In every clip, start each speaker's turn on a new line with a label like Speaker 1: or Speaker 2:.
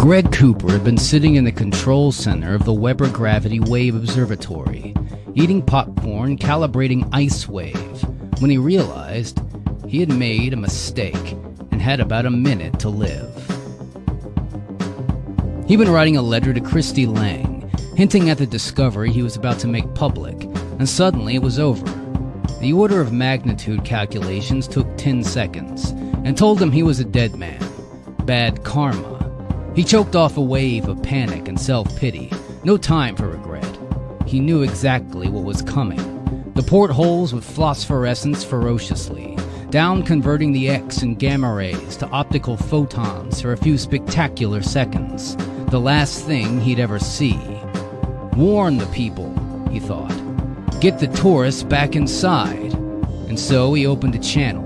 Speaker 1: Greg Cooper had been sitting in the control center of the Weber Gravity Wave Observatory, eating popcorn, calibrating Ice Wave, when he realized he had made a mistake and had about a minute to live. He'd been writing a letter to Christy Lang, hinting at the discovery he was about to make public, and suddenly it was over. The order of magnitude calculations took 10 seconds, and told him he was a dead man. Bad karma. He choked off a wave of panic and self-pity. No time for regret. He knew exactly what was coming. The portholes would phosphorescence ferociously, down converting the X and gamma rays to optical photons for a few spectacular seconds. The last thing he'd ever see. Warn the people, he thought. Get the tourists back inside. And so he opened a channel.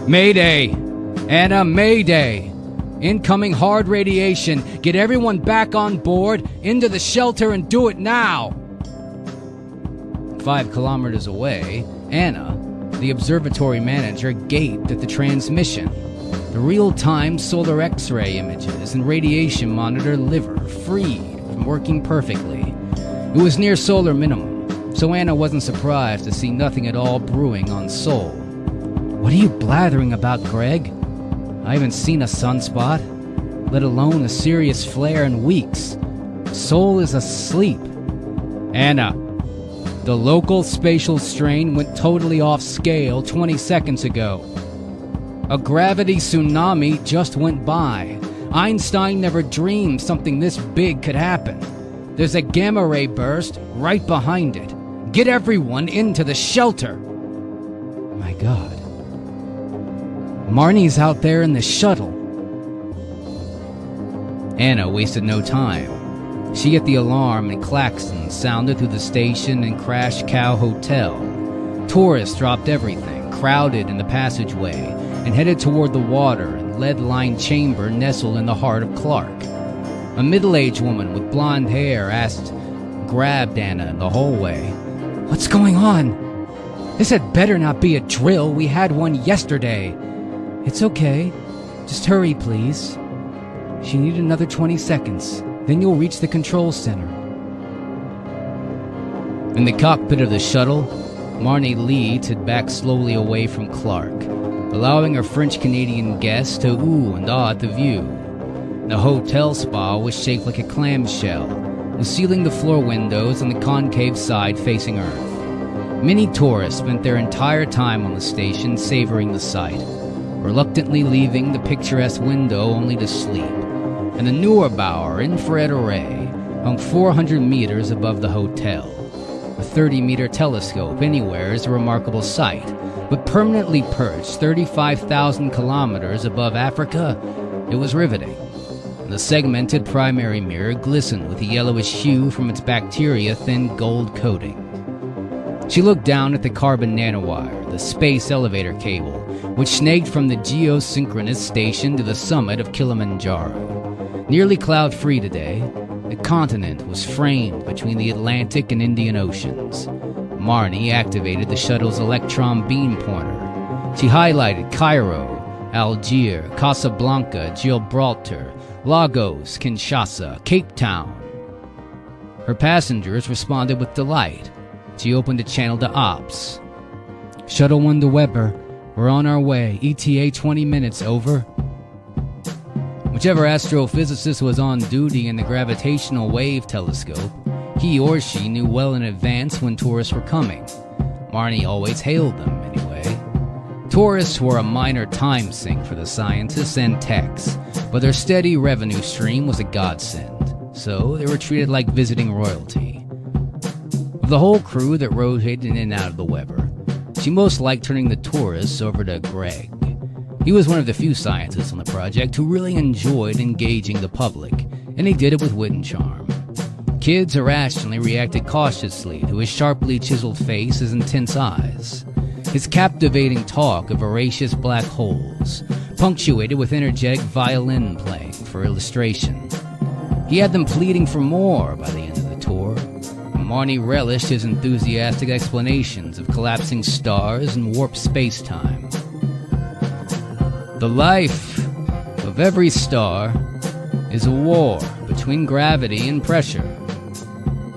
Speaker 1: Mayday! Anna, Mayday! Incoming hard radiation. Get everyone back on board, into the shelter, and do it now! 5 kilometers away, Anna, the observatory manager, gaped at the transmission. The real-time solar X-ray images and radiation monitor liver freed from working perfectly. It was near solar minimum, so Anna wasn't surprised to see nothing at all brewing on Sol. What are you blathering about, Greg? I haven't seen a sunspot, let alone a serious flare in weeks. Sol is asleep. Anna, the local spatial strain went totally off scale 20 seconds ago. A gravity tsunami just went by. Einstein never dreamed something this big could happen. There's a gamma ray burst right behind it. Get everyone into the shelter. My God. Marnie's out there in the shuttle. Anna wasted no time. She hit the alarm and klaxons sounded through the station and Crash Cow Hotel. Tourists dropped everything, crowded in the passageway, and headed toward the water and lead-lined chamber nestled in the heart of Clark. A middle-aged woman with blonde hair grabbed Anna in the hallway. What's going on? This had better not be a drill. We had one yesterday. It's okay. Just hurry, please. She needed another 20 seconds. Then you'll reach the control center. In the cockpit of the shuttle, Marnie Lee slid back slowly away from Clark, allowing her French-Canadian guests to ooh and ah at the view. The hotel spa was shaped like a clamshell, with ceiling-to-floor windows on the concave side facing Earth. Many tourists spent their entire time on the station savoring the sight, reluctantly leaving the picturesque window only to sleep. And the Neubauer infrared array hung 400 meters above the hotel. A 30-meter telescope anywhere is a remarkable sight, but permanently perched 35,000 kilometers above Africa, it was riveting. The segmented primary mirror glistened with a yellowish hue from its bacteria-thin gold coating. She looked down at the carbon nanowire, the space elevator cable, which snagged from the geosynchronous station to the summit of Kilimanjaro. Nearly cloud-free today, the continent was framed between the Atlantic and Indian Oceans. Marnie activated the shuttle's electron beam pointer. She highlighted Cairo, Algiers, Casablanca, Gibraltar, Lagos, Kinshasa, Cape Town. Her passengers responded with delight. She opened a channel to Ops. Shuttle 1 to Weber. We're on our way. ETA 20 minutes, over. Whichever astrophysicist was on duty in the gravitational wave telescope, he or she knew well in advance when tourists were coming. Marnie always hailed them, anyway. Tourists were a minor time sink for the scientists and techs, but their steady revenue stream was a godsend, so they were treated like visiting royalty. Of the whole crew that rotated in and out of the Weber, she most liked turning the tourists over to Greg. He was one of the few scientists on the project who really enjoyed engaging the public, and he did it with wit and charm. Kids irrationally reacted cautiously to his sharply chiseled face, his intense eyes. His captivating talk of voracious black holes, punctuated with energetic violin playing for illustration. He had them pleading for more by the end of the tour. Marnie relished his enthusiastic explanations of collapsing stars and warped space-time. The life of every star is a war between gravity and pressure.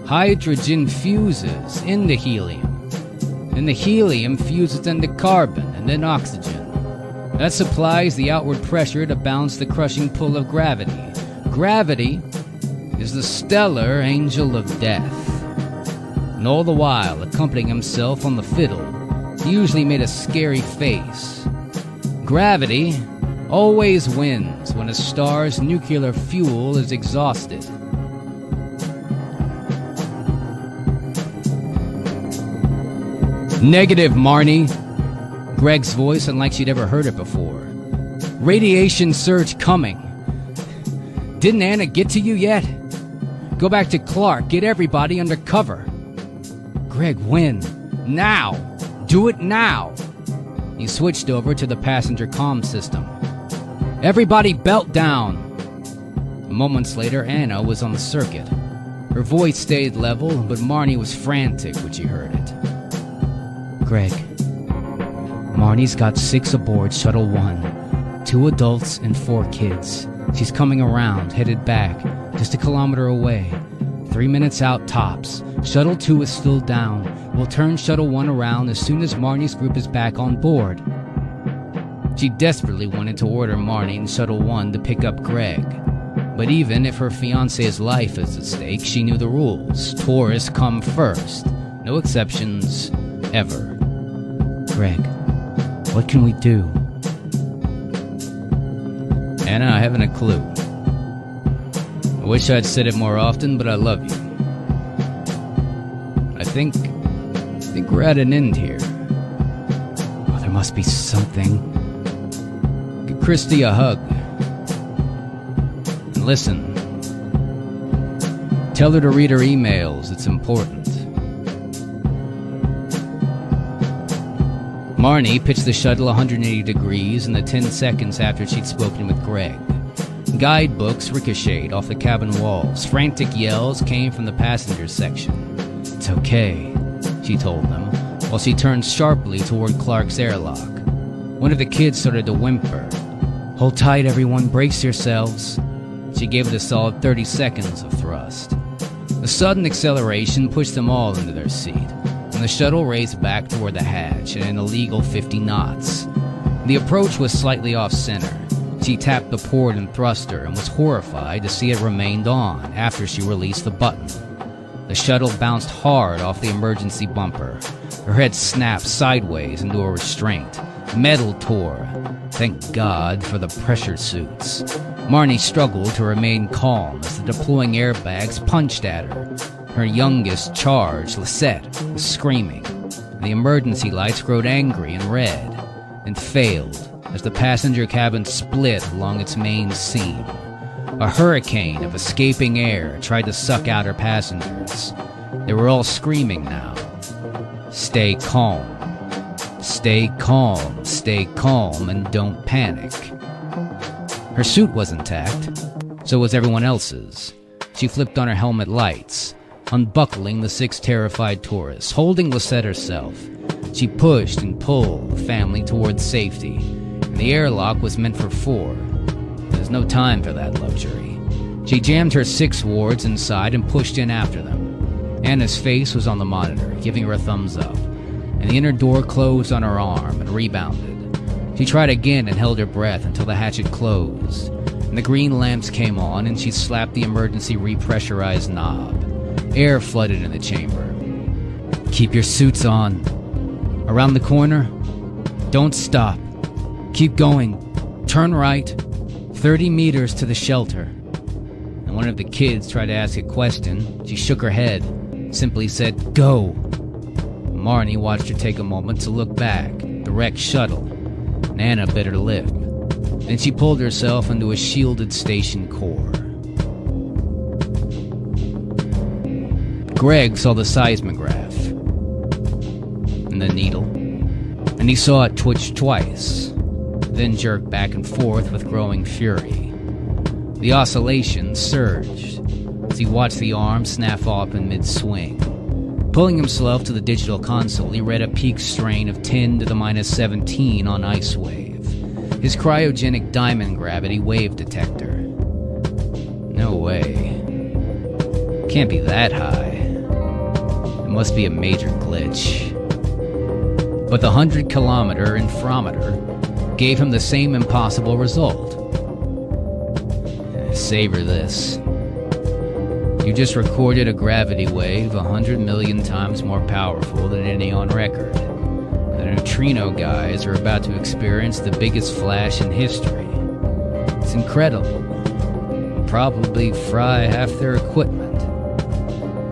Speaker 1: Hydrogen fuses into helium, and the helium fuses into carbon and then oxygen. That supplies the outward pressure to balance the crushing pull of gravity. Gravity is the stellar angel of death. And all the while, accompanying himself on the fiddle, he usually made a scary face. Gravity always wins when a star's nuclear fuel is exhausted. Negative, Marnie. Greg's voice, unlike she'd ever heard it before. Radiation surge coming. Didn't Anna get to you yet? Go back to Clark. Get everybody under cover. Greg, when? Now. Do it now. He switched over to the passenger comm system. Everybody belt down. Moments later, Anna was on the circuit. Her voice stayed level, but Marnie was frantic when she heard it. Greg, Marnie's got 6 aboard Shuttle 1. 2 adults and 4 kids. She's coming around, headed back, just a kilometer away. 3 minutes out tops. Shuttle 2 is still down. We'll turn Shuttle 1 around as soon as Marnie's group is back on board. She desperately wanted to order Marnie and Shuttle 1 to pick up Greg. But even if her fiancé's life is at stake, she knew the rules. Tourists come first. No exceptions, ever. Greg, what can we do? Anna, I haven't a clue. I wish I'd said it more often, but I love you. I think we're at an end here. Oh, there must be something. Give Christy a hug. And listen. Tell her to read her emails. It's important. Marnie pitched the shuttle 180 degrees in the 10 seconds after she'd spoken with Greg. Guidebooks ricocheted off the cabin walls. Frantic yells came from the passengers section. It's okay, she told them, while she turned sharply toward Clark's airlock. One of the kids started to whimper. Hold tight, everyone, brace yourselves. She gave it a solid 30 seconds of thrust. A sudden acceleration pushed them all into their seat, and the shuttle raced back toward the hatch at an illegal 50 knots. The approach was slightly off-center. She tapped the port and thruster and was horrified to see it remained on after she released the button. The shuttle bounced hard off the emergency bumper. Her head snapped sideways into a restraint. Metal tore. Thank God for the pressure suits. Marnie struggled to remain calm as the deploying airbags punched at her. Her youngest charge, Lisette, was screaming. The emergency lights glowed angry and red, and failed as the passenger cabin split along its main seam. A hurricane of escaping air tried to suck out her passengers. They were all screaming now. Stay calm. Stay calm. Stay calm and don't panic. Her suit was intact. So was everyone else's. She flipped on her helmet lights, unbuckling the 6 terrified tourists. Holding Lisette herself, she pushed and pulled the family towards safety. The airlock was meant for 4. There's no time for that luxury. She jammed her 6 wards inside and pushed in after them. Anna's face was on the monitor, giving her a thumbs up, and the inner door closed on her arm and rebounded. She tried again and held her breath until the hatchet closed, and the green lamps came on and she slapped the emergency repressurized knob. Air flooded in the chamber. Keep your suits on. Around the corner? Don't stop. Keep going. Turn right. 30 meters to the shelter. And one of the kids tried to ask a question. She shook her head, simply said, go. Marnie watched her take a moment to look back, the wrecked shuttle. And Anna bit her lip. Then she pulled herself into a shielded station core. Greg saw the seismograph and the needle, and he saw it twitch twice, then jerk back and forth with growing fury. The oscillation surged as he watched the arm snap off in mid-swing. Pulling himself to the digital console, he read a peak strain of 10 to the minus 17 on Ice Wave, his cryogenic diamond gravity wave detector. No way. Can't be that high. It must be a major glitch. But the 100-kilometer infrometer gave him the same impossible result. Savor this. You just recorded a gravity wave 100 million times more powerful than any on record. The neutrino guys are about to experience the biggest flash in history. It's incredible. Probably fry half their equipment.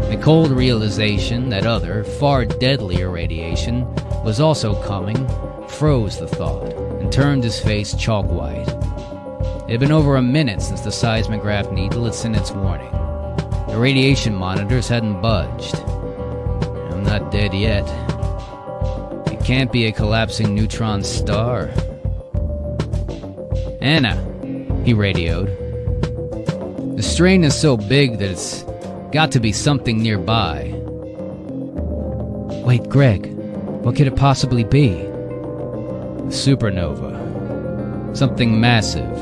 Speaker 1: The cold realization that other, far deadlier radiation was also coming froze the thought and turned his face chalk white. It had been over a minute since the seismograph needle had sent its warning. The radiation monitors hadn't budged. I'm not dead yet. It can't be a collapsing neutron star. Anna, he radioed. The strain is so big that it's got to be something nearby. Wait, Greg, what could it possibly be? Supernova. Something massive.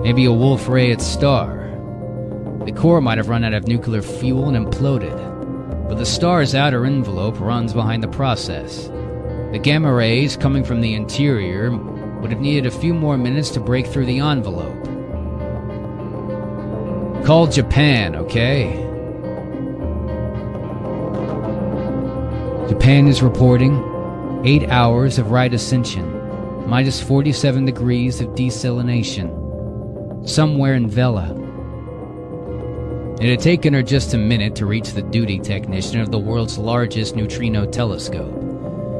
Speaker 1: Maybe a Wolf-Rayet star. The core might have run out of nuclear fuel and imploded, but the star's outer envelope runs behind the process. The gamma rays coming from the interior would have needed a few more minutes to break through the envelope. Call Japan, okay? Japan is reporting 8 hours of right ascension, minus 47 degrees of desalination, somewhere in Vela. It had taken her just a minute to reach the duty technician of the world's largest neutrino telescope,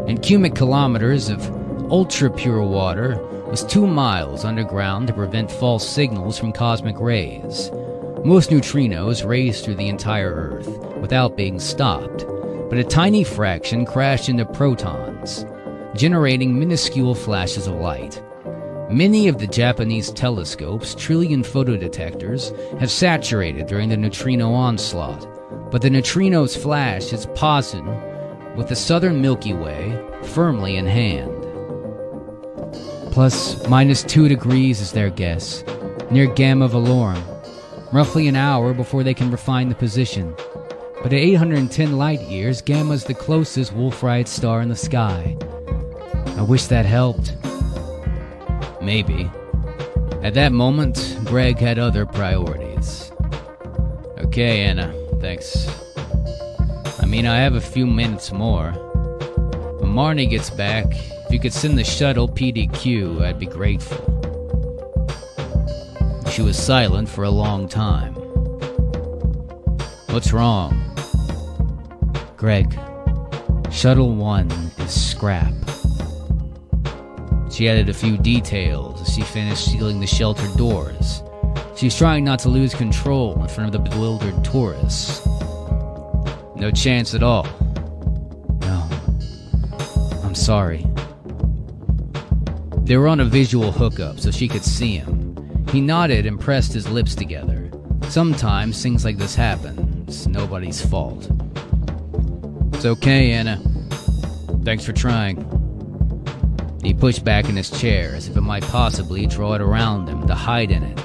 Speaker 1: and cubic kilometers of ultra-pure water was 2 miles underground to prevent false signals from cosmic rays. Most neutrinos race through the entire Earth without being stopped, but a tiny fraction crashed into protons, generating minuscule flashes of light. Many of the Japanese telescope's trillion photodetectors have saturated during the neutrino onslaught, but the neutrino's flash is pausing with the southern Milky Way firmly in hand. Plus, minus 2 degrees is their guess, near Gamma Velorum, roughly an hour before they can refine the position. But at 810 light-years, Gamma's the closest Wolf-Rayet star in the sky. I wish that helped. Maybe. At that moment, Greg had other priorities. Okay, Anna, thanks. I have a few minutes more. When Marnie gets back, if you could send the shuttle PDQ, I'd be grateful. She was silent for a long time. What's wrong? Greg, Shuttle 1 is scrap. She added a few details as she finished sealing the shelter doors. She was trying not to lose control in front of the bewildered tourists. No chance at all. No. I'm sorry. They were on a visual hookup so she could see him. He nodded and pressed his lips together. Sometimes things like this happen. It's nobody's fault. It's okay, Anna. Thanks for trying. He pushed back in his chair as if it might possibly draw it around him to hide in it.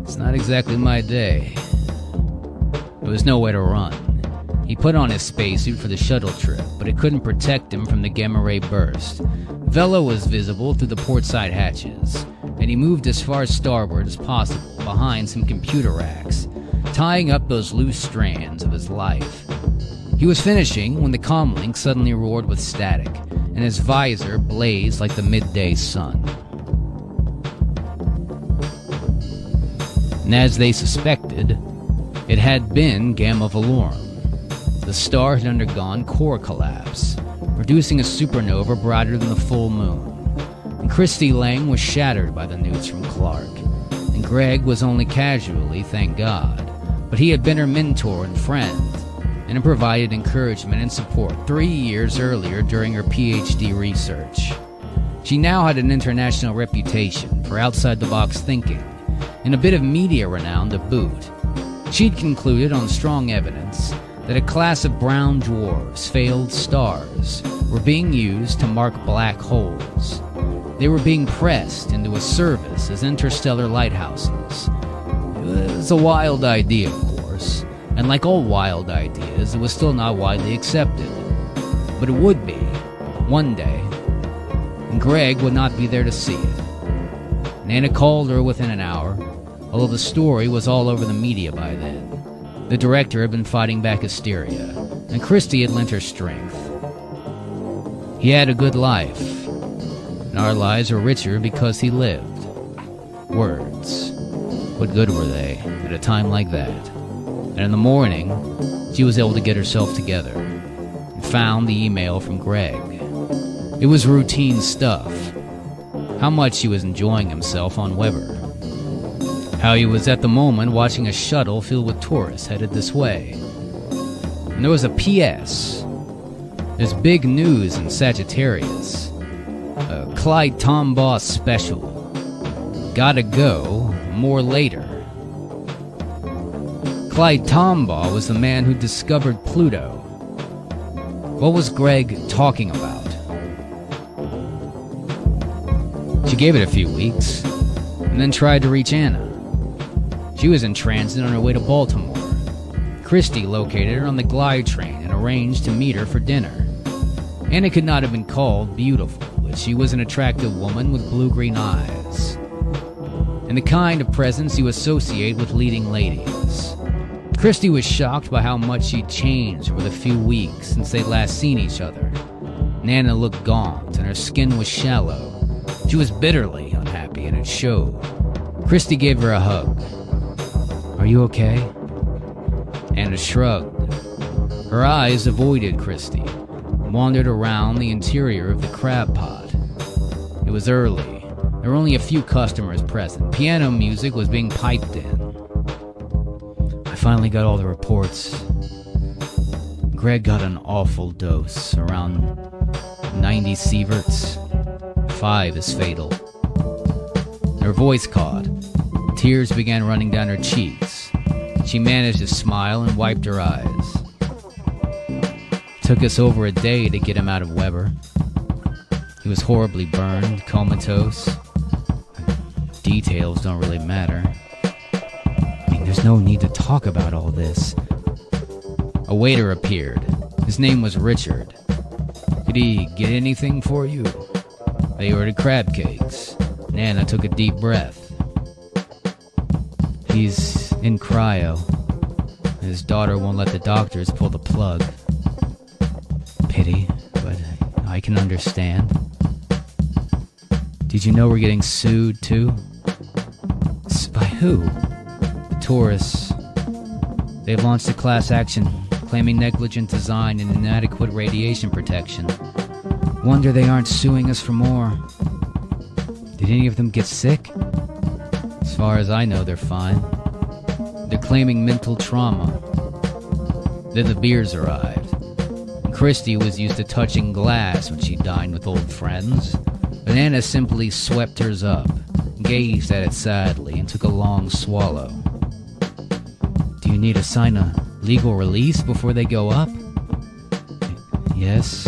Speaker 1: It's not exactly my day. There was nowhere to run. He put on his spacesuit for the shuttle trip, but it couldn't protect him from the gamma-ray burst. Vela was visible through the portside hatches, and he moved as far starboard as possible behind some computer racks, tying up those loose strands of his life. He was finishing when the comlink suddenly roared with static, and his visor blazed like the midday sun. And as they suspected, it had been Gamma Velorum. The star had undergone core collapse, producing a supernova brighter than the full moon. And Christy Lang was shattered by the news from Clark, and Greg was only casually, thank God, but he had been her mentor and friend, and had provided encouragement and support 3 years earlier during her PhD research. She now had an international reputation for outside-the-box thinking, and a bit of media renown to boot. She'd concluded on strong evidence that a class of brown dwarfs, failed stars, were being used to mark black holes. They were being pressed into a service as interstellar lighthouses. It's a wild idea, of course, and like all wild ideas, it was still not widely accepted. But it would be, one day, and Greg would not be there to see it. Nana called her within an hour, although the story was all over the media by then. The director had been fighting back hysteria, and Christy had lent her strength. He had a good life, and our lives were richer because he lived. Words. What good were they at a time like that? And in the morning, she was able to get herself together and found the email from Greg. It was routine stuff. How much he was enjoying himself on Weber. How he was at the moment watching a shuttle filled with tourists headed this way. And there was a P.S. There's big news in Sagittarius. A Clyde Tombaugh special. Gotta go, more later. Clyde Tombaugh was the man who discovered Pluto. What was Greg talking about? She gave it a few weeks, and then tried to reach Anna. She was in transit on her way to Baltimore. Christy located her on the glide train and arranged to meet her for dinner. Anna could not have been called beautiful, but she was an attractive woman with blue-green eyes, and the kind of presence you associate with leading ladies. Christy was shocked by how much she'd changed over the few weeks since they'd last seen each other. Nana looked gaunt, and her skin was shallow. She was bitterly unhappy, and it showed. Christy gave her a hug. "Are you okay?" Anna shrugged. Her eyes avoided Christy, and wandered around the interior of the crab pot. It was early. There were only a few customers present. Piano music was being piped in. "I finally got all the reports. Greg got an awful dose, around 90 sieverts. 5 is fatal." Her voice caught. Tears began running down her cheeks. She managed to smile and wiped her eyes. Took us over a day to get him out of Weber. He was horribly burned, comatose. Details don't really matter. I mean, there's no need to talk about all this. A waiter appeared. His name was Richard. "Did he get anything for you?" They ordered crab cakes. Nana took a deep breath. "He's in cryo. His daughter won't let the doctors pull the plug. Pity, but I can understand." "Did you know we're getting sued, too?" "By who?" "The tourists. They've launched a class action claiming negligent design and inadequate radiation protection. Wonder they aren't suing us for more." "Did any of them get sick?" "As far as I know, they're fine. They're claiming mental trauma." Then the beers arrived. Christy was used to touching glass when she dined with old friends, but Anna simply swept hers up, gazed at it sadly, and took a long swallow. "Do you need to sign a legal release before they go up?" "Yes.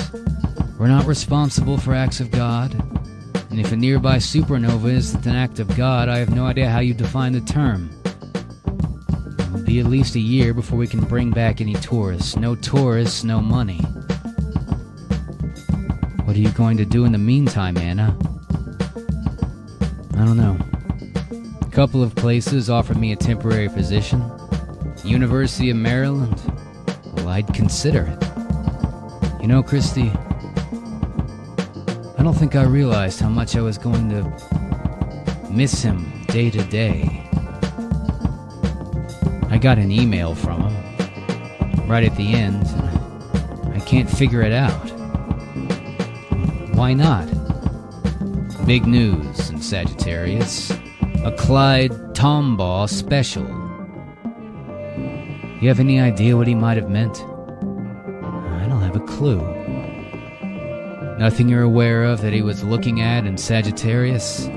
Speaker 1: We're not responsible for acts of God, and if a nearby supernova isn't an act of God, I have no idea how you define the term. It will be at least a year before we can bring back any tourists. No tourists, no money." "What are you going to do in the meantime, Anna?" "I don't know. A couple of places offered me a temporary position. University of Maryland. Well, I'd consider it. You know, Christy, I don't think I realized how much I was going to miss him day to day. I got an email from him right at the end. I can't figure it out. Why not? Big news in Sagittarius. A Clyde Tombaugh special. You have any idea what he might have meant?" "I don't have a clue." "Nothing you're aware of that he was looking at in Sagittarius?"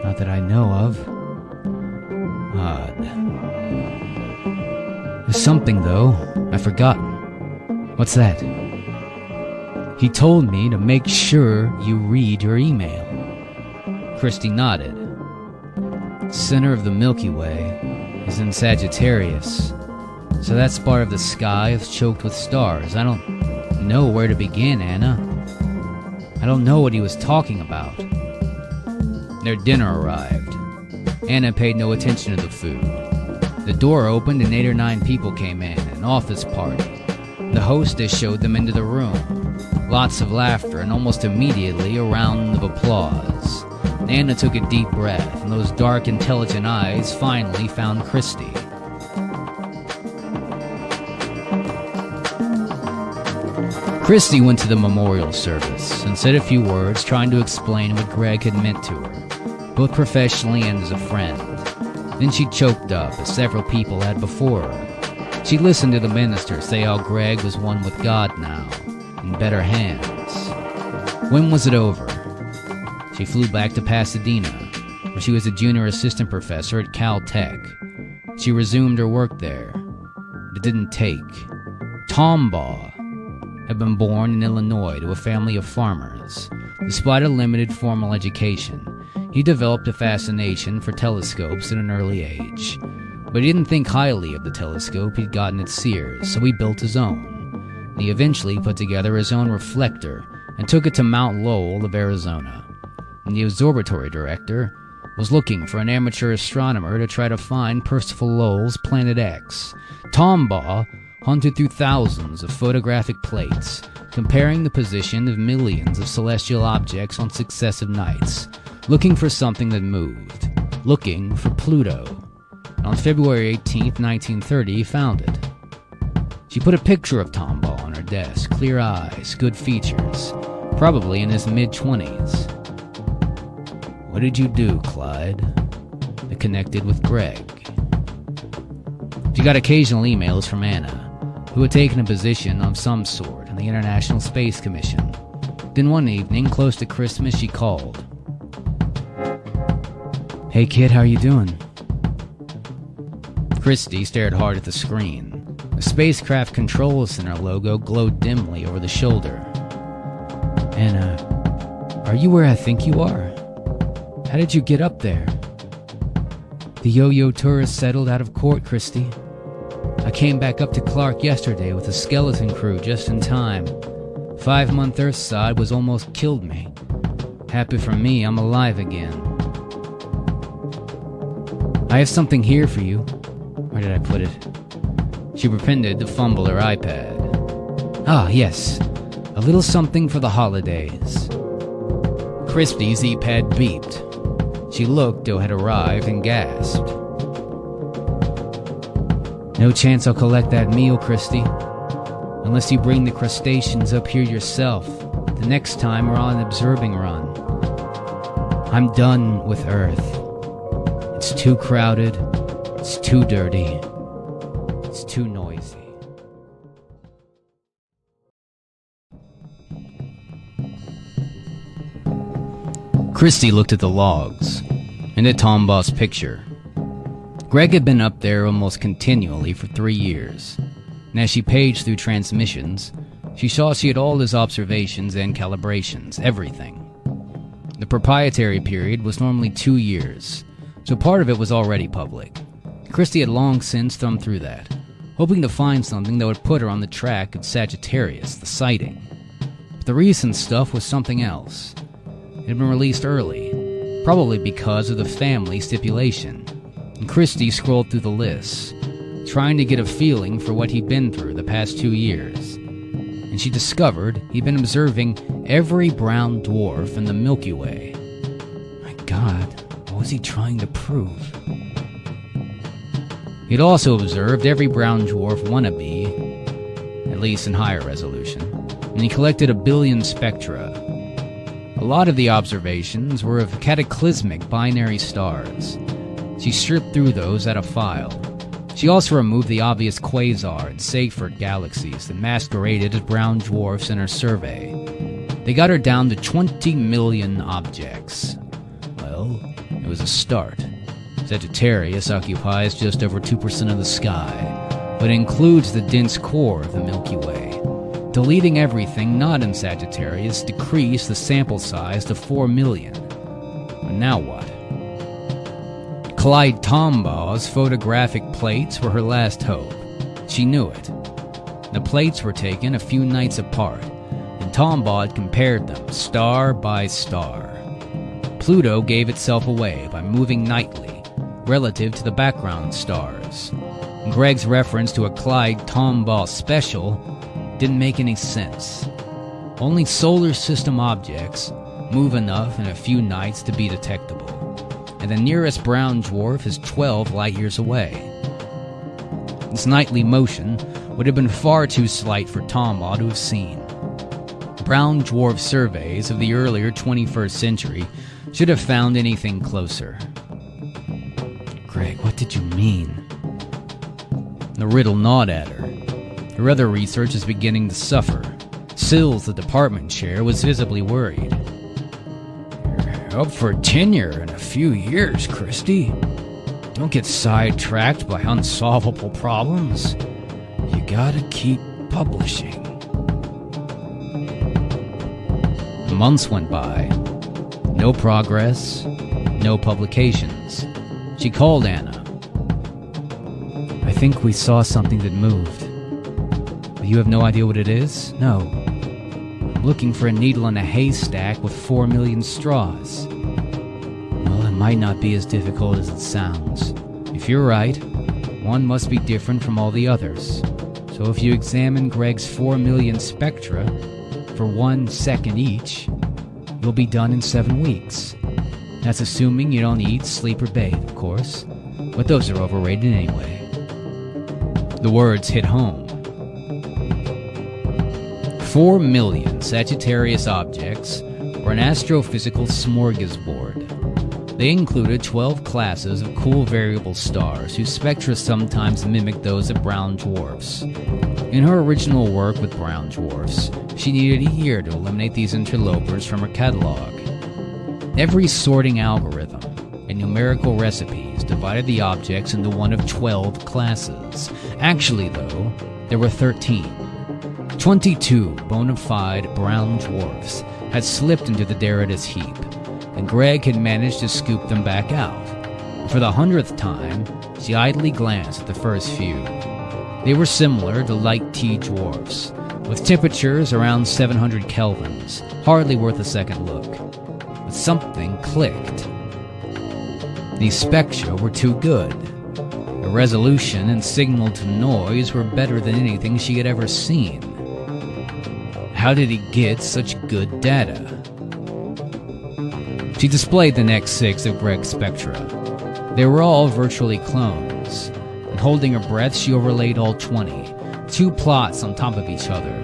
Speaker 1: "Not that I know of." "Odd. There's something, though, I've forgotten." "What's that?" "He told me to make sure you read your email." Christy nodded. Center of the Milky Way is in Sagittarius, so that part of the sky is choked with stars. I don't know where to begin, Anna. I don't know what he was talking about. Their dinner arrived. Anna paid no attention to the food. The door opened and 8 or 9 people came in, an office party. The hostess showed them into the room. Lots of laughter, and almost immediately a round of applause. Anna took a deep breath, and those dark, intelligent eyes finally found Christy. Christy went to the memorial service and said a few words trying to explain what Greg had meant to her, both professionally and as a friend. Then she choked up, as several people had before her. She listened to the minister say how Greg was one with God now, in better hands. When was it over? She flew back to Pasadena, where she was a junior assistant professor at Caltech. She resumed her work there, but it didn't take. Tombaugh had been born in Illinois to a family of farmers. Despite a limited formal education, he developed a fascination for telescopes at an early age. But he didn't think highly of the telescope he'd gotten at Sears, so he built his own. And he eventually put together his own reflector and took it to Mount Lowell of Arizona. And the observatory director was looking for an amateur astronomer to try to find Percival Lowell's Planet X. Tombaugh hunted through thousands of photographic plates, comparing the position of millions of celestial objects on successive nights, looking for something that moved, looking for Pluto. And on February 18th, 1930, he found it. She put a picture of Tombaugh on her desk, clear eyes, good features, probably in his mid-20s. What did you do, Clyde? I connected with Greg. She got occasional emails from Anna, who had taken a position of some sort in the International Space Commission. Then one evening, close to Christmas, she called. Hey kid, how you doing? Christy stared hard at the screen. The spacecraft control center logo glowed dimly over the shoulder. Anna, are you where I think you are? How did you get up there? The yo-yo tourist settled out of court, Christy. I came back up to Clark yesterday with a skeleton crew just in time. 5-month Earthside was almost killed me. Happy for me, I'm alive again. I have something here for you. Where did I put it? She pretended to fumble her iPad. Ah, yes. A little something for the holidays. Christy's iPad beeped. She looked till it had arrived and gasped. No chance I'll collect that meal, Christy. Unless you bring the crustaceans up here yourself, the next time we're on an observing run. I'm done with Earth. It's too crowded, it's too dirty, it's too noisy. Christy looked at the logs, and at Tombaugh's picture. Greg had been up there almost continually for 3 years, and as she paged through transmissions, she saw she had all his observations and calibrations, everything. The proprietary period was normally 2 years, so part of it was already public. Christy had long since thumbed through that, hoping to find something that would put her on the track of Sagittarius, the sighting. But the recent stuff was something else. It had been released early, probably because of the family stipulation, and Christy scrolled through the lists, trying to get a feeling for what he'd been through the past 2 years. And she discovered he'd been observing every brown dwarf in the Milky Way. My God, what was he trying to prove? He'd also observed every brown dwarf wannabe, at least in higher resolution, and he collected 1 billion spectra. A lot of the observations were of cataclysmic binary stars. She stripped through those at a file. She also removed the obvious quasar and Seyfert galaxies that masqueraded as brown dwarfs in her survey. They got her down to 20 million objects. Well, it was a start. Sagittarius occupies just over 2% of the sky, but includes the dense core of the Milky Way. Deleting everything not in Sagittarius decreased the sample size to 4 million. But now what? Clyde Tombaugh's photographic plates were her last hope. She knew it. The plates were taken a few nights apart, and Tombaugh had compared them star by star. Pluto gave itself away by moving nightly, relative to the background stars. Greg's reference to a Clyde Tombaugh special didn't make any sense. Only solar system objects move enough in a few nights to be detectable, and the nearest brown dwarf is 12 light years away. Its nightly motion would have been far too slight for Tombaugh to have seen. Brown dwarf surveys of the earlier 21st century should have found anything closer. Greg, what did you mean? The riddle gnawed at her. Her other research is beginning to suffer. Sills, the department chair, was visibly worried. You're up for tenure in a few years, Christy. Don't get sidetracked by unsolvable problems. You gotta keep publishing. Months went by. No progress, no publications. She called Anna. I think we saw something that moved. But you have no idea what it is? No. I'm looking for a needle in a haystack with 4 million straws. Well, it might not be as difficult as it sounds. If you're right, one must be different from all the others. So if you examine Greg's 4 million spectra for 1 second each, you'll be done in 7 weeks. That's assuming you don't eat, sleep, or bathe, of course. But those are overrated anyway. The words hit home. 4 million Sagittarius objects were an astrophysical smorgasbord. They included 12 classes of cool variable stars whose spectra sometimes mimicked those of brown dwarfs. In her original work with brown dwarfs, she needed a year to eliminate these interlopers from her catalog. Every sorting algorithm and numerical recipes divided the objects into one of 12 classes. Actually, though, there were 13. 22 bona fide brown dwarfs had slipped into the Deritus heap, and Greg had managed to scoop them back out. For the 100th time, she idly glanced at the first few. They were similar to light T dwarfs, with temperatures around 700 kelvins, hardly worth a second look. But something clicked. These spectra were too good. The resolution and signal to noise were better than anything she had ever seen. How did he get such good data? She displayed the next 6 of Greg's spectra. They were all virtually clones, and holding her breath, she overlaid all 20, 2 plots on top of each other.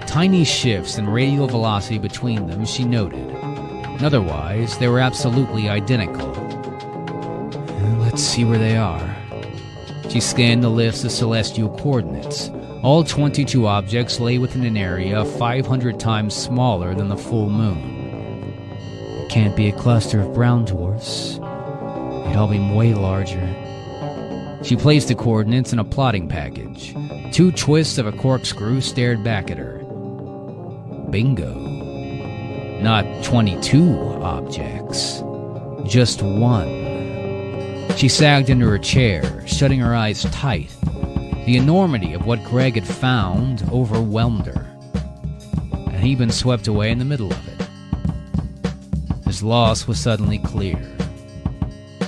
Speaker 1: Tiny shifts in radial velocity between them, she noted. Otherwise, they were absolutely identical. Let's see where they are. She scanned the list of celestial coordinates. All 22 objects lay within an area 500 times smaller than the full moon. It can't be a cluster of brown dwarfs. They'd all be way larger. She placed the coordinates in a plotting package. 2 twists of a corkscrew stared back at her. Bingo. Not 22 objects. Just 1. She sagged into her chair, shutting her eyes tight. The enormity of what Greg had found overwhelmed her, and he'd been swept away in the middle of it. His loss was suddenly clear.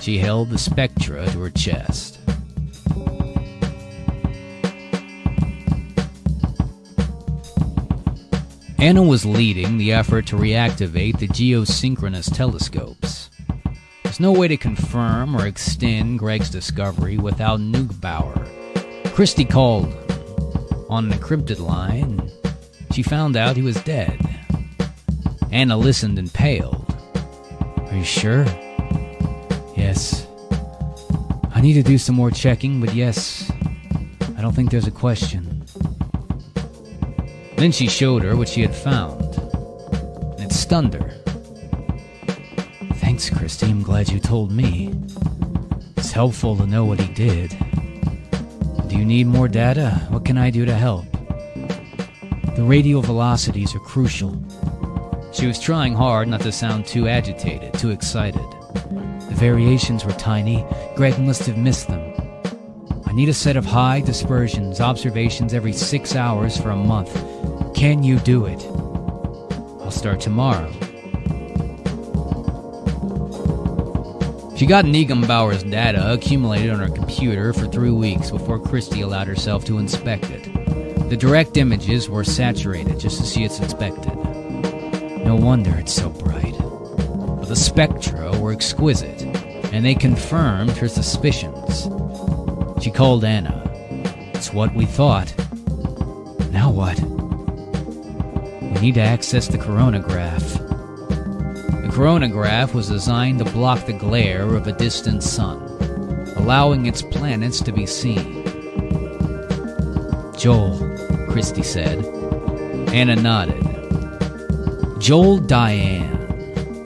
Speaker 1: She held the spectra to her chest. Anna was leading the effort to reactivate the geosynchronous telescopes. There's no way to confirm or extend Greg's discovery without Neugebauer. Christy called on an encrypted line. She found out he was dead. Anna listened and paled. Are you sure? Yes. I need to do some more checking, but yes, I don't think there's a question. Then she showed her what she had found, and it stunned her. Thanks, Christy. I'm glad you told me. It's helpful to know what he did. Do you need more data? What can I do to help? The radial velocities are crucial. She was trying hard not to sound too agitated, too excited. The variations were tiny. Greg must have missed them. I need a set of high dispersions, observations every 6 hours for a month. Can you do it? I'll start tomorrow. She got Niegenbauer's data accumulated on her computer for 3 weeks before Christie allowed herself to inspect it. The direct images were saturated, just as she had suspected. No wonder it's so bright. But the spectra were exquisite, and they confirmed her suspicions. She called Anna. It's what we thought. Now what? We need to access the coronagraph. The coronagraph was designed to block the glare of a distant sun, allowing its planets to be seen. Joel, Christie said. Anna nodded. Joel Diane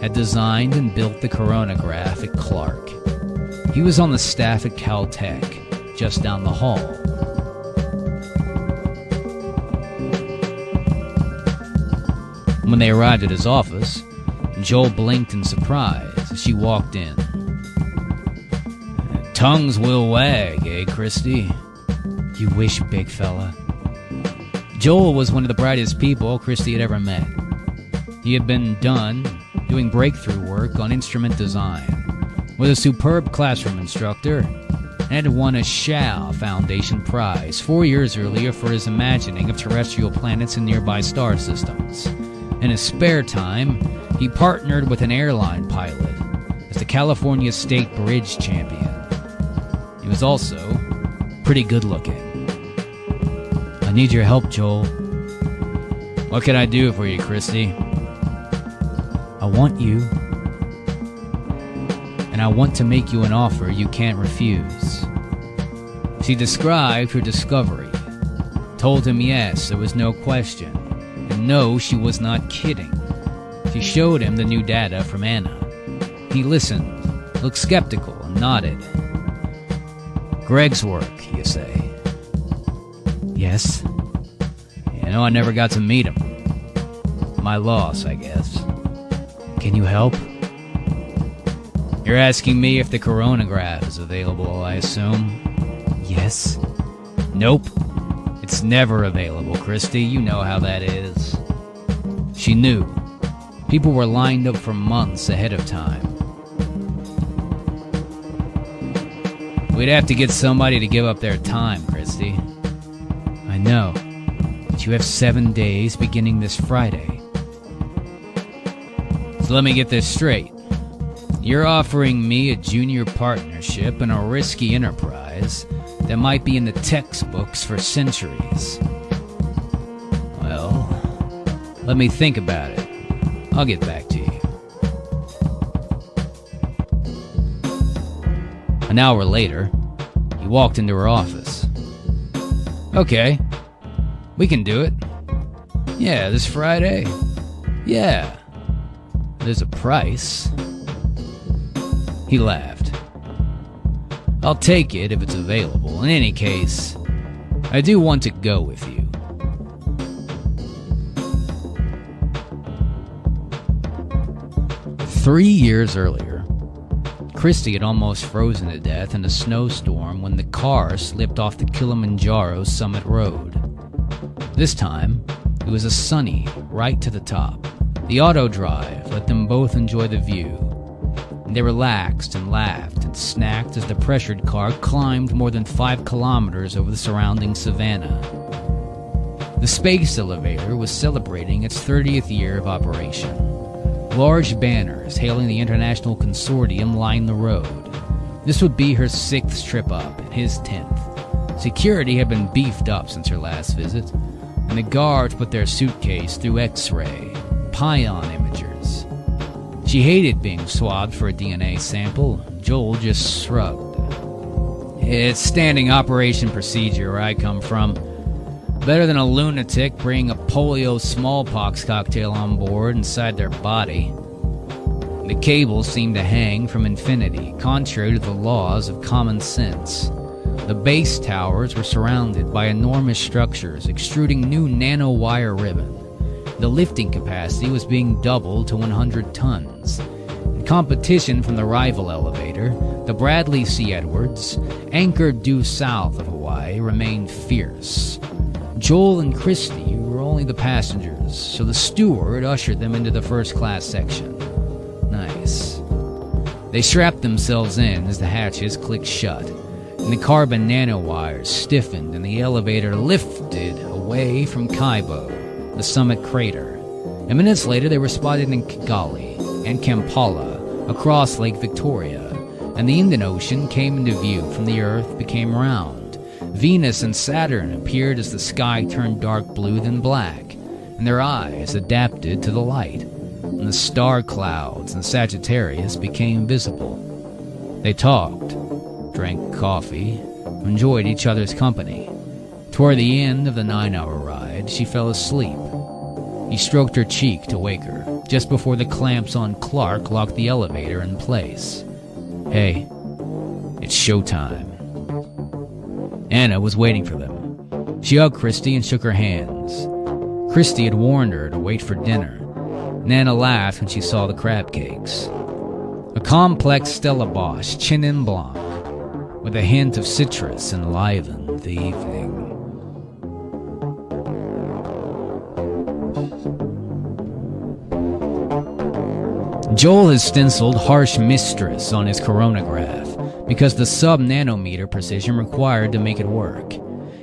Speaker 1: had designed and built the coronagraph at Clark. He was on the staff at Caltech, just down the hall. When they arrived at his office, Joel blinked in surprise as she walked in. Tongues will wag, eh, Christie? You wish, big fella. Joel was one of the brightest people Christie had ever met. He had been doing breakthrough work on instrument design, was a superb classroom instructor, and had won a Shara Foundation Prize 4 years earlier for his imagining of terrestrial planets and nearby star systems. In his spare time, he partnered with an airline pilot as the California State Bridge Champion. He was also pretty good looking. I need your help, Joel. What can I do for you, Christie? I want you, and I want to make you an offer you can't refuse. She described her discovery, told him yes, there was no question, and no, she was not kidding. She showed him the new data from Anna. He listened, looked skeptical, and nodded. Greg's work, you say? Yes. You know, I never got to meet him. My loss, I guess. Can you help? You're asking me if the coronagraph is available, I assume? Yes. Nope. It's never available, Christie. You know how that is. She knew. People were lined up for months ahead of time. We'd have to get somebody to give up their time, Christie. I know. But you have 7 days beginning this Friday. So let me get this straight. You're offering me a junior partnership in a risky enterprise that might be in the textbooks for centuries. Well, let me think about it. I'll get back to you. An hour later, he walked into her office. Okay, we can do it. Yeah, this Friday. Yeah. There's a price. He laughed. I'll take it if it's available. In any case, I do want to go with you. Three years earlier, Christie had almost frozen to death in a snowstorm when the car slipped off the Kilimanjaro summit road. This time, it was a sunny right to the top. The auto drive let them both enjoy the view. And they relaxed and laughed and snacked as the pressured car climbed more than 5 kilometers over the surrounding savanna. The space elevator was celebrating its 30th year of operation. Large banners hailing the international consortium lined the road. This would be her 6th trip up and his 10th. Security had been beefed up since her last visit, and the guards put their suitcase through X-ray, pion imagers. She hated being swabbed for a DNA sample. Joel just shrugged. It's standing operation procedure where I come from. Better than a lunatic bringing a polio smallpox cocktail on board inside their body. The cables seemed to hang from infinity, contrary to the laws of common sense. The base towers were surrounded by enormous structures extruding new nanowire ribbon. The lifting capacity was being doubled to 100 tons. And Competition from the rival elevator, the Bradley C. Edwards, anchored due south of Hawaii, remained fierce. Joel and Christy were only the passengers, so the steward ushered them into the first-class section. Nice. They strapped themselves in as the hatches clicked shut, and the carbon nanowires stiffened and the elevator lifted away from Kaibo, the summit crater. And minutes later, they were spotted in Kigali and Kampala, across Lake Victoria, and the Indian Ocean came into view from the Earth became round. Venus and Saturn appeared as the sky turned dark blue then black, and their eyes adapted to the light, and the star clouds and Sagittarius became visible. They talked, drank coffee, enjoyed each other's company. Toward the end of the 9-hour ride, she fell asleep. He stroked her cheek to wake her, just before the clamps on Clark locked the elevator in place. Hey, it's showtime. Anna was waiting for them. She hugged Christy and shook her hands. Christy had warned her to wait for dinner, and Anna laughed when she saw the crab cakes. A complex Stella Bosch Chenin Blanc, with a hint of citrus enlivened the evening. Joel has stenciled harsh mistress on his coronagraph because the sub-nanometer precision required to make it work.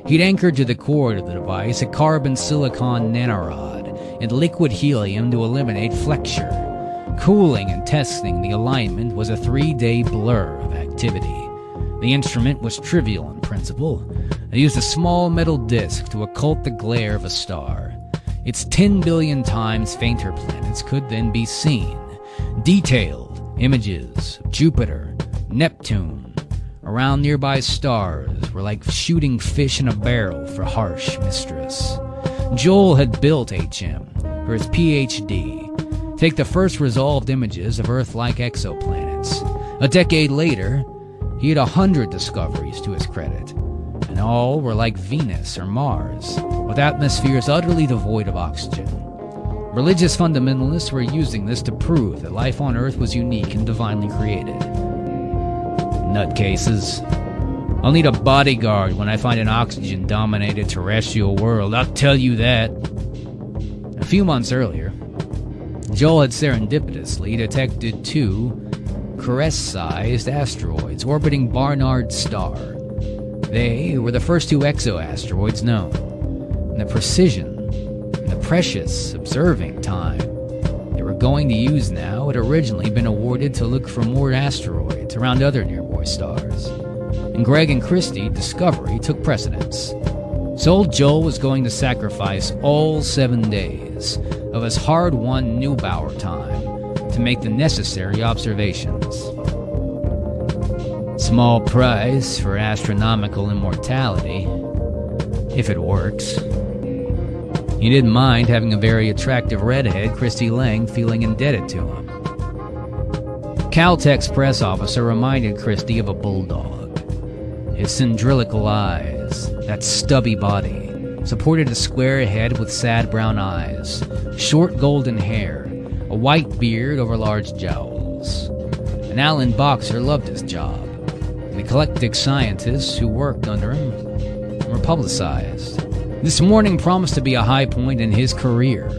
Speaker 1: He'd anchored to the core of the device a carbon silicon nanorod and liquid helium to eliminate flexure. Cooling and testing the alignment was a 3-day blur of activity. The instrument was trivial in principle. It used a small metal disc to occult the glare of a star. Its 10 billion times fainter planets could then be seen. Detailed images of Jupiter, Neptune, around nearby stars were like shooting fish in a barrel for harsh mistress. Joel had built HM for his PhD, take the first resolved images of Earth-like exoplanets. A decade later, he had 100 discoveries to his credit, and all were like Venus or Mars, with atmospheres utterly devoid of oxygen. Religious fundamentalists were using this to prove that life on Earth was unique and divinely created. Nutcases. I'll need a bodyguard when I find an oxygen-dominated terrestrial world, I'll tell you that. A few months earlier, Joel had serendipitously detected 2 caress-sized asteroids orbiting Barnard's star. They were the first 2 exoasteroids known, and the precision and the precious observing time they were going to use now had originally been awarded to look for more asteroids around other nearby stars. And Greg and Christy discovery took precedence. So old Joel was going to sacrifice all 7 days of his hard-won Neubauer time to make the necessary observations. Small price for astronomical immortality, if it works. He didn't mind having a very attractive redhead, Christy Lang, feeling indebted to him. Caltech's press officer reminded Christy of a bulldog. His cylindrical eyes, that stubby body, supported a square head with sad brown eyes, short golden hair, a white beard over large jowls. An Alan Boxer loved his job. The eclectic scientists who worked under him were publicized. This morning promised to be a high point in his career.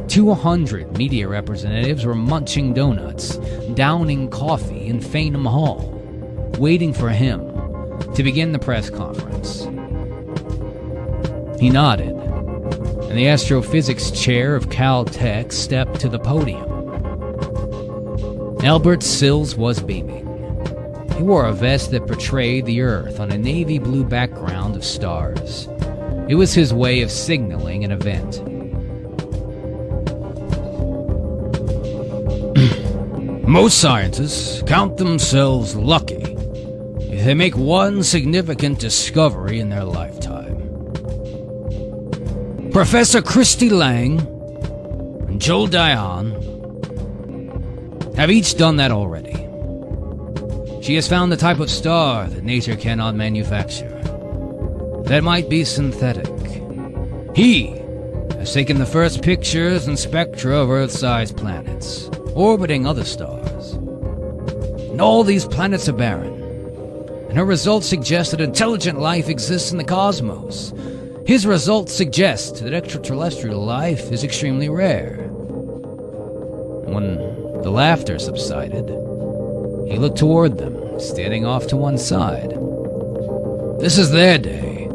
Speaker 1: 200 media representatives were munching donuts, downing coffee in Fainham Hall, waiting for him to begin the press conference. He nodded, and the astrophysics chair of Caltech stepped to the podium. Albert Sills was beaming. He wore a vest that portrayed the Earth on a navy blue background of stars. It was his way of signaling an event. Most scientists count themselves lucky if they make one significant discovery in their lifetime. Professor Christy Lang and Joel Dion have each done that already. She has found the type of star that nature cannot manufacture, that might be synthetic. He has taken the first pictures and spectra of Earth-sized planets, orbiting other stars. all these planets are barren. And her results suggest that intelligent life exists in the cosmos. His results suggest that extraterrestrial life is extremely rare. When the laughter subsided, he looked toward them, standing off to one side. This is their day.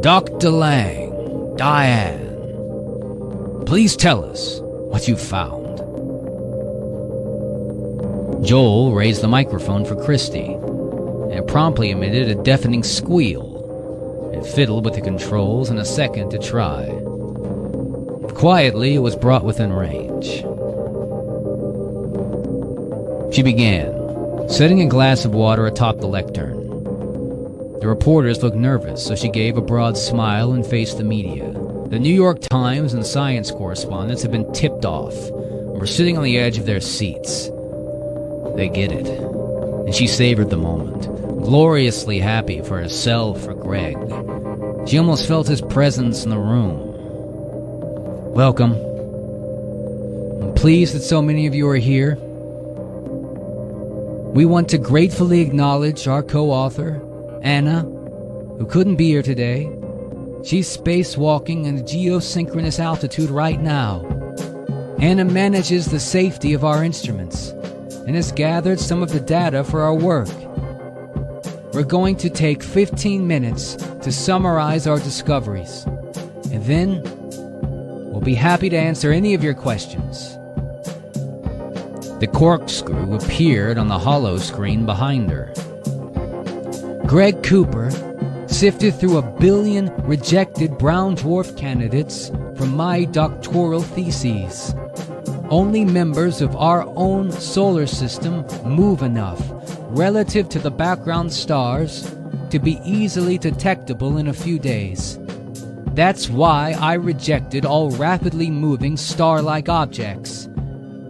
Speaker 1: Dr. Lang, Diane, please tell us what you found. Joel raised the microphone for Christy, and it promptly emitted a deafening squeal. It fiddled with the controls in a second to try. Quietly, it was brought within range. She began, setting a glass of water atop the lectern. The reporters looked nervous, so she gave a broad smile and faced the media. The New York Times and science correspondents had been tipped off and were sitting on the edge of their seats. They get it, and she savored the moment, gloriously happy for herself, for Greg. She almost felt his presence in the room. Welcome. I'm pleased that so many of you are here. We want to gratefully acknowledge our co-author, Anna, who couldn't be here today. She's spacewalking at a geosynchronous altitude right now. Anna manages the safety of our instruments and has gathered some of the data for our work. We're going to take 15 minutes to summarize our discoveries, and then we'll be happy to answer any of your questions. The corkscrew appeared on the hollow screen behind her. Greg Cooper sifted through 1 billion rejected brown dwarf candidates from my doctoral theses. Only members of our own solar system move enough relative to the background stars to be easily detectable in a few days. That's why I rejected all rapidly moving star-like objects.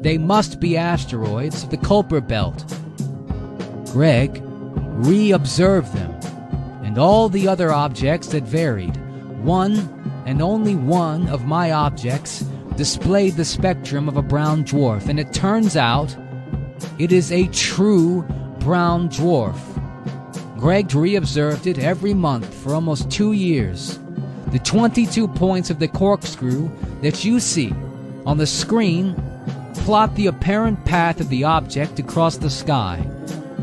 Speaker 1: They must be asteroids of the Kuiper Belt. Greg re-observed them, and all the other objects that varied. One and only one of my objects displayed the spectrum of a brown dwarf, and it turns out it is a true brown dwarf. Greg re-observed it every month for almost 2 years. The 22 points of the corkscrew that you see on the screen plot the apparent path of the object across the sky.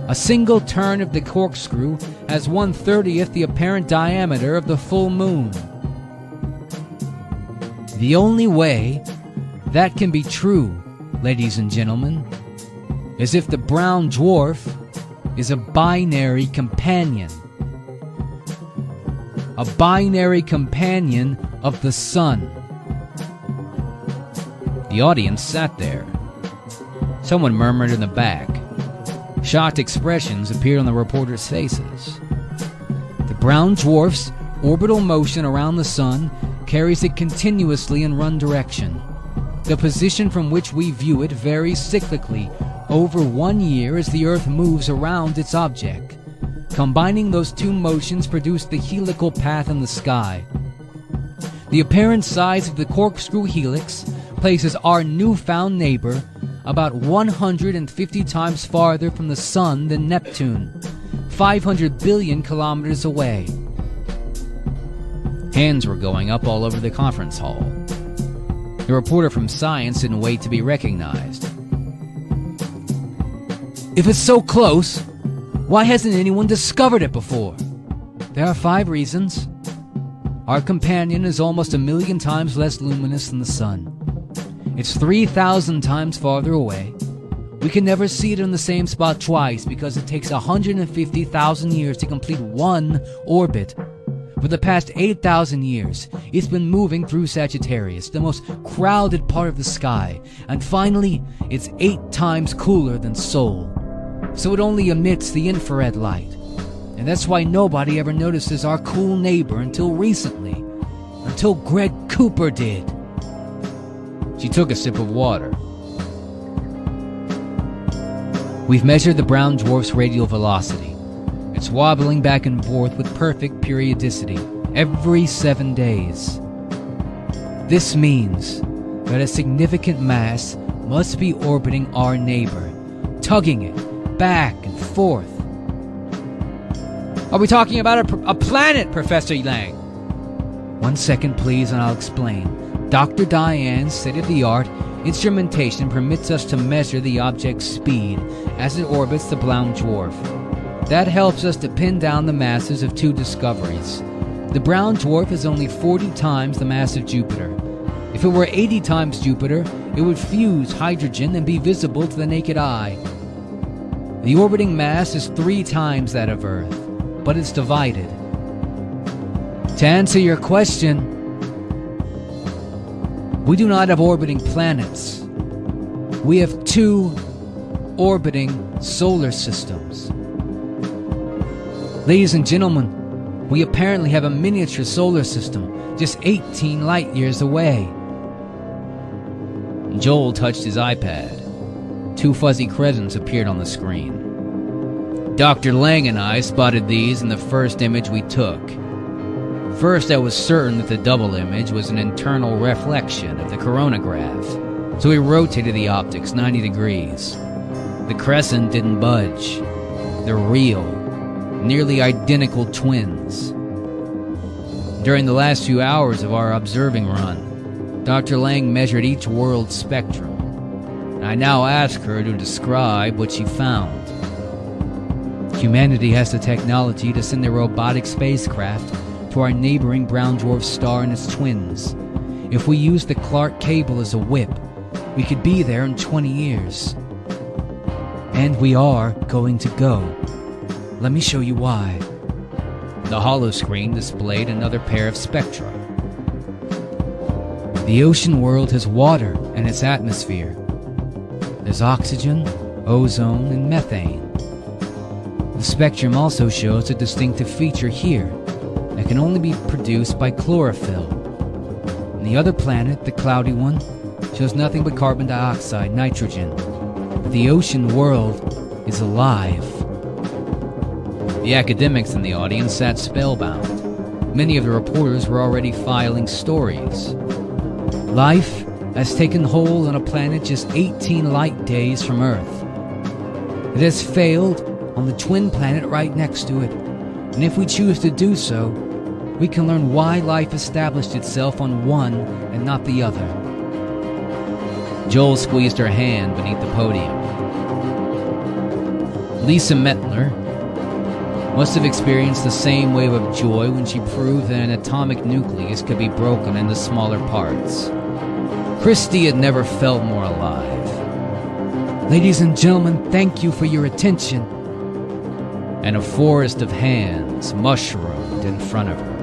Speaker 1: A single turn of the corkscrew has 1/30th the apparent diameter of the full moon. The only way that can be true, ladies and gentlemen, is if the brown dwarf is a binary companion. A binary companion of the sun. The audience sat there. Someone murmured in the back. Shocked expressions appeared on the reporters' faces. The brown dwarf's orbital motion around the sun carries it continuously in one direction. The position from which we view it varies cyclically over 1 year as the Earth moves around its object. Combining those two motions produce the helical path in the sky. The apparent size of the corkscrew helix places our newfound neighbor about 150 times farther from the Sun than Neptune, 500 billion kilometers away. Hands were going up all over the conference hall. The reporter from Science didn't wait to be recognized. If it's so close, why hasn't anyone discovered it before? There are 5 reasons. Our companion is almost 1 million times less luminous than the Sun. It's 3,000 times farther away. We can never see it in the same spot twice because it takes 150,000 years to complete one orbit. For the past 8,000 years, it's been moving through Sagittarius, the most crowded part of the sky, and finally, it's 8 times cooler than Sol. So it only emits the infrared light. And that's why nobody ever notices our cool neighbor until recently. Until Greg Cooper did. She took a sip of water. We've measured the brown dwarf's radial velocity. It's wobbling back and forth with perfect periodicity every 7 days. This means that a significant mass must be orbiting our neighbor, tugging it back and forth. Are we talking about a planet, Professor Lang? 1 second, please, and I'll explain. Dr. Diane's state-of-the-art instrumentation permits us to measure the object's speed as it orbits the brown dwarf. That helps us to pin down the masses of two discoveries. The brown dwarf is only 40 times the mass of Jupiter. If it were 80 times Jupiter, it would fuse hydrogen and be visible to the naked eye. The orbiting mass is 3 times that of Earth, but it's divided. To answer your question, we do not have orbiting planets. We have 2 orbiting solar systems. Ladies and gentlemen, we apparently have a miniature solar system just 18 light years away. Joel touched his iPad. 2 fuzzy crescents appeared on the screen. Dr. Lang and I spotted these in the first image we took. First, I was certain that the double image was an internal reflection of the coronagraph, so we rotated the optics 90 degrees. The crescent didn't budge. They're real, nearly identical twins. During the last few hours of our observing run, Dr. Lang measured each world's spectrum, and I now ask her to describe what she found. Humanity has the technology to send a robotic spacecraft to our neighboring brown dwarf star and its twins. If we use the Clark cable as a whip, we could be there in 20 years. And we are going to go. Let me show you why. The holoscreen displayed another pair of spectra. The ocean world has water in its atmosphere. There's oxygen, ozone, and methane. The spectrum also shows a distinctive feature here that can only be produced by chlorophyll. And the other planet, the cloudy one, shows nothing but carbon dioxide, nitrogen. But the ocean world is alive. The academics in the audience sat spellbound. Many of the reporters were already filing stories. Life has taken hold on a planet just 18 light days from Earth. It has failed on the twin planet right next to it, and if we choose to do so, we can learn why life established itself on one and not the other. Joel squeezed her hand beneath the podium. Lisa Mettler must have experienced the same wave of joy when she proved that an atomic nucleus could be broken into smaller parts. Christie had never felt more alive. Ladies and gentlemen, thank you for your attention. And a forest of hands mushroomed in front of her.